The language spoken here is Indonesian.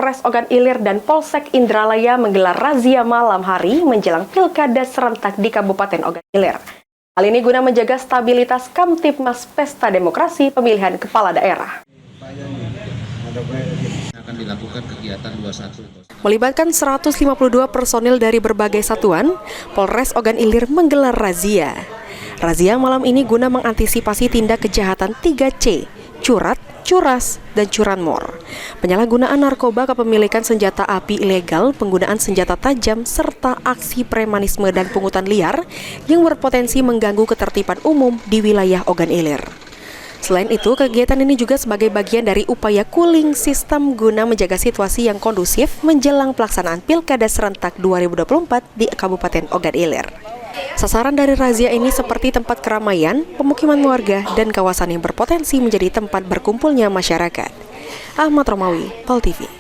Polres Ogan Ilir dan Polsek Indralaya menggelar razia malam hari menjelang Pilkada serentak di Kabupaten Ogan Ilir. Hal ini guna menjaga stabilitas Kamtibmas Pesta Demokrasi Pemilihan Kepala Daerah. Akan dilakukan kegiatan 21. Melibatkan 152 personil dari berbagai satuan, Polres Ogan Ilir menggelar razia. Razia malam ini guna mengantisipasi tindak kejahatan 3C, curat, curas, dan curanmor, penyalahgunaan narkoba, kepemilikan senjata api ilegal, penggunaan senjata tajam, serta aksi premanisme dan pungutan liar yang berpotensi mengganggu ketertiban umum di wilayah Ogan Ilir. Selain itu, kegiatan ini juga sebagai bagian dari upaya cooling sistem guna menjaga situasi yang kondusif menjelang pelaksanaan Pilkada serentak 2024 di Kabupaten Ogan Ilir. Sasaran dari razia ini seperti tempat keramaian, pemukiman warga, dan kawasan yang berpotensi menjadi tempat berkumpulnya masyarakat. Ahmad Romawi, Pol TV.